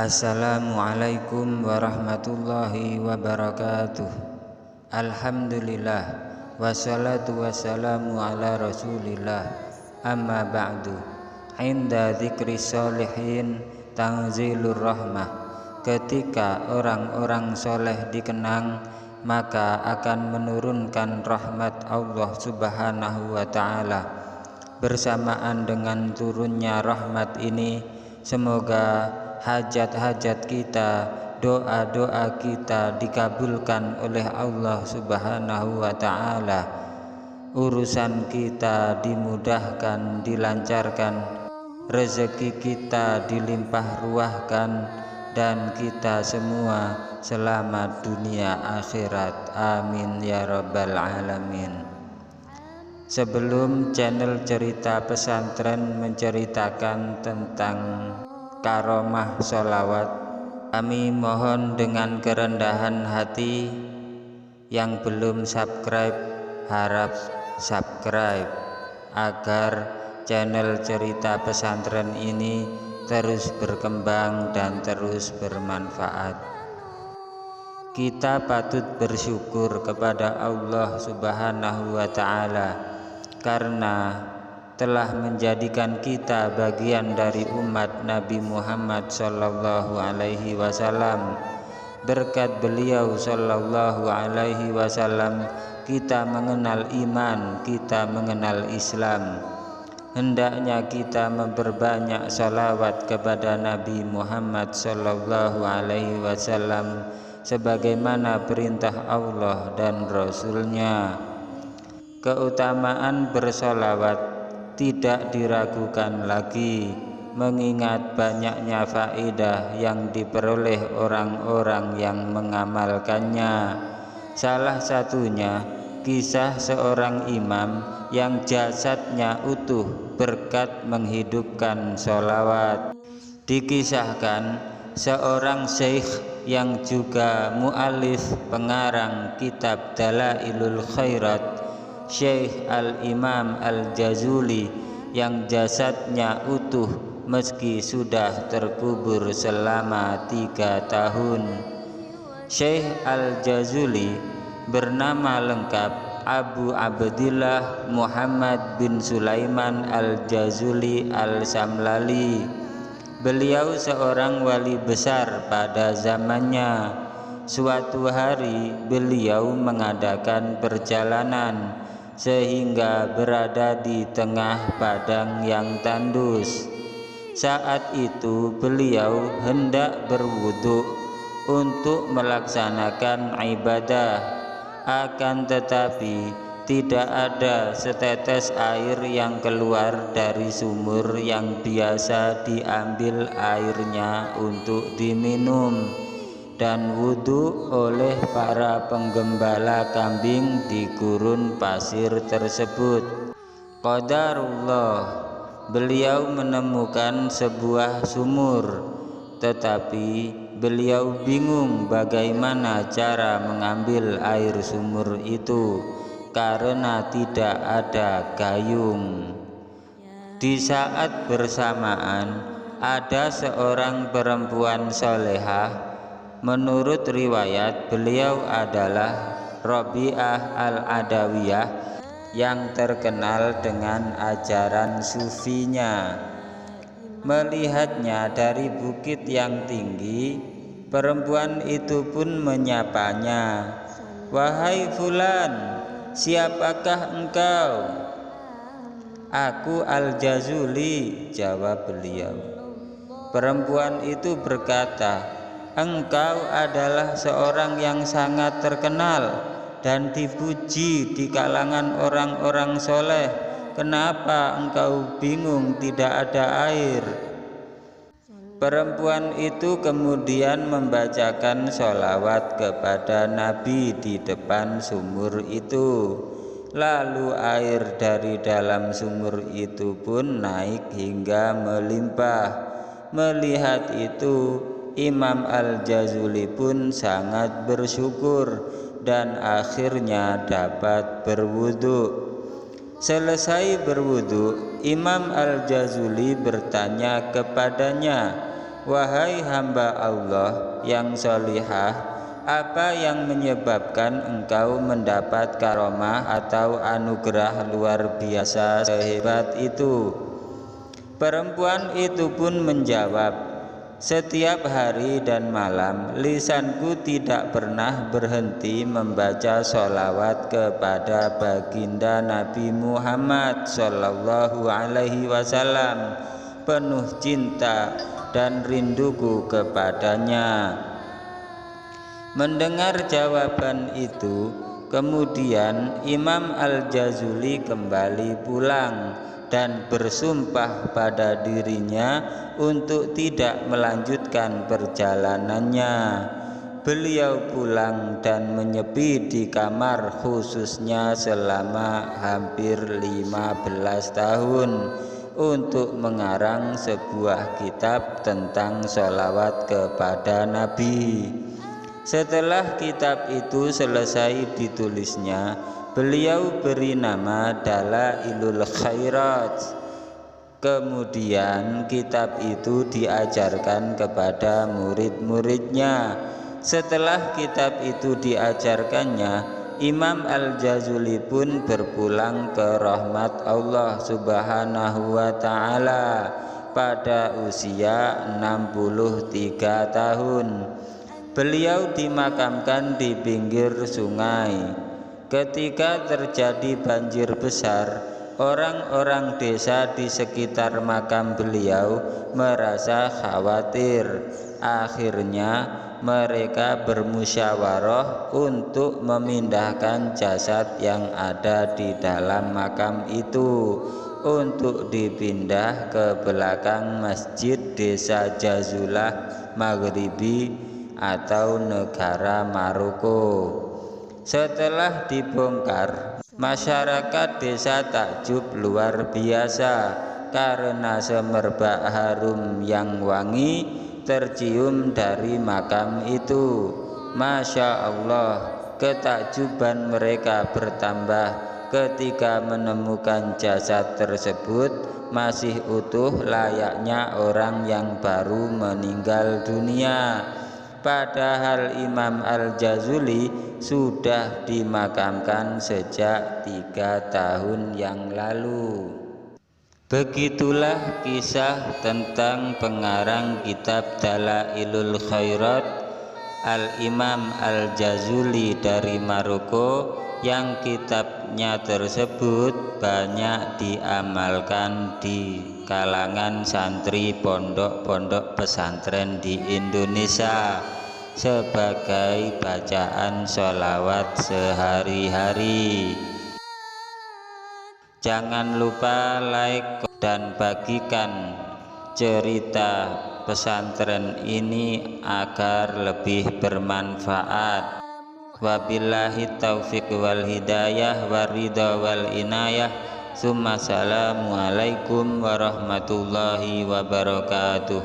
Assalamualaikum warahmatullahi wabarakatuh. Alhamdulillah, wassalatu wassalamu ala rasulillah, amma ba'du. Inda dzikri sholihin tanzilur rahmah. Ketika orang-orang soleh dikenang, maka akan menurunkan rahmat Allah subhanahu wa ta'ala. Bersamaan dengan turunnya rahmat ini, semoga hajat-hajat kita, doa-doa kita dikabulkan oleh Allah subhanahu wa ta'ala. Urusan kita dimudahkan, dilancarkan, rezeki kita dilimpah ruahkan, dan kita semua selamat dunia akhirat. Amin ya rabbal alamin. Sebelum channel Cerita Pesantren menceritakan tentang karomah sholawat, kami mohon dengan kerendahan hati yang belum subscribe harap subscribe agar channel Cerita Pesantren ini terus berkembang dan terus bermanfaat. Kita patut bersyukur kepada Allah subhanahu wa ta'ala karena telah menjadikan kita bagian dari umat Nabi Muhammad sallallahu alaihi wasallam. Berkat beliau sallallahu alaihi wasallam, kita mengenal iman, kita mengenal Islam. Hendaknya kita memperbanyak salawat kepada Nabi Muhammad sallallahu alaihi wasallam sebagaimana perintah Allah dan Rasul-Nya. Keutamaan bersolawat tidak diragukan lagi, mengingat banyaknya faedah yang diperoleh orang-orang yang mengamalkannya. Salah satunya kisah seorang imam yang jasadnya utuh berkat menghidupkan sholawat. Dikisahkan seorang syekh yang juga mu'alif pengarang kitab Dalailul Khairat, Syekh Al-Imam Al-Jazuli, yang jasadnya utuh meski sudah terkubur selama 3 tahun. Syekh Al-Jazuli bernama lengkap Abu Abdillah Muhammad bin Sulaiman Al-Jazuli Al-Samlali. Beliau seorang wali besar pada zamannya. Suatu hari beliau mengadakan perjalanan sehingga berada di tengah padang yang tandus. Saat itu beliau hendak berwudu untuk melaksanakan ibadah, akan tetapi tidak ada setetes air yang keluar dari sumur yang biasa diambil airnya untuk diminum dan wudhu oleh para penggembala kambing di gurun pasir tersebut. Qadarullah, beliau menemukan sebuah sumur, tetapi beliau bingung bagaimana cara mengambil air sumur itu karena tidak ada gayung. Di saat bersamaan ada seorang perempuan solehah. Menurut riwayat beliau adalah Rabi'ah Al-Adawiyah yang terkenal dengan ajaran sufinya. Melihatnya dari bukit yang tinggi, perempuan itu pun menyapanya, "Wahai fulan, siapakah engkau?" "Aku Al-Jazuli," jawab beliau. Perempuan itu berkata, "Engkau adalah seorang yang sangat terkenal dan dipuji di kalangan orang-orang soleh. Kenapa engkau bingung tidak ada air?" Perempuan itu kemudian membacakan sholawat kepada Nabi di depan sumur itu. Lalu air dari dalam sumur itu pun naik hingga melimpah. Melihat itu, Imam Al-Jazuli pun sangat bersyukur dan akhirnya dapat berwudu. Selesai berwudu, Imam Al-Jazuli bertanya kepadanya, Wahai hamba Allah yang solihah, apa yang menyebabkan engkau mendapat karomah atau anugerah luar biasa sehebat itu? Perempuan itu pun menjawab, setiap hari dan malam lisanku tidak pernah berhenti membaca sholawat kepada baginda Nabi Muhammad Sallallahu Alaihi Wasallam, penuh cinta dan rinduku kepadanya. Mendengar jawaban itu, kemudian Imam Al-Jazuli kembali pulang dan bersumpah pada dirinya untuk tidak melanjutkan perjalanannya. Beliau pulang dan menyepi di kamar khususnya selama hampir 15 tahun untuk mengarang sebuah kitab tentang sholawat kepada Nabi. Setelah kitab itu selesai ditulisnya, beliau beri nama Dalailul Khairat. Kemudian kitab itu diajarkan kepada murid-muridnya. Setelah kitab itu diajarkannya, Imam Al-Jazuli pun berpulang ke rahmat Allah Subhanahu wa Ta'ala pada usia 63 tahun. Beliau dimakamkan di pinggir sungai. Ketika terjadi banjir besar, orang-orang desa di sekitar makam beliau merasa khawatir. Akhirnya mereka bermusyawarah untuk memindahkan jasad yang ada di dalam makam itu untuk dipindah ke belakang masjid desa Jazulah Maghribi atau negara Maroko. Setelah dibongkar, masyarakat desa takjub luar biasa karena semerbak harum yang wangi tercium dari makam itu. Masya Allah, ketakjuban mereka bertambah ketika menemukan jasad tersebut masih utuh layaknya orang yang baru meninggal dunia. Padahal Imam Al-Jazuli sudah dimakamkan sejak 3 tahun yang lalu. Begitulah kisah tentang pengarang kitab Dalailul Khairat, Al-Imam Al-Jazuli dari Maroko, yang kitabnya tersebut banyak diamalkan di kalangan santri pondok-pondok pesantren di Indonesia sebagai bacaan sholawat sehari-hari. Jangan lupa like dan bagikan cerita pesantren ini agar lebih bermanfaat. Wabillahi taufiq wal hidayah waridha wal inayah. Summa assalamualaikum warahmatullahi wabarakatuh.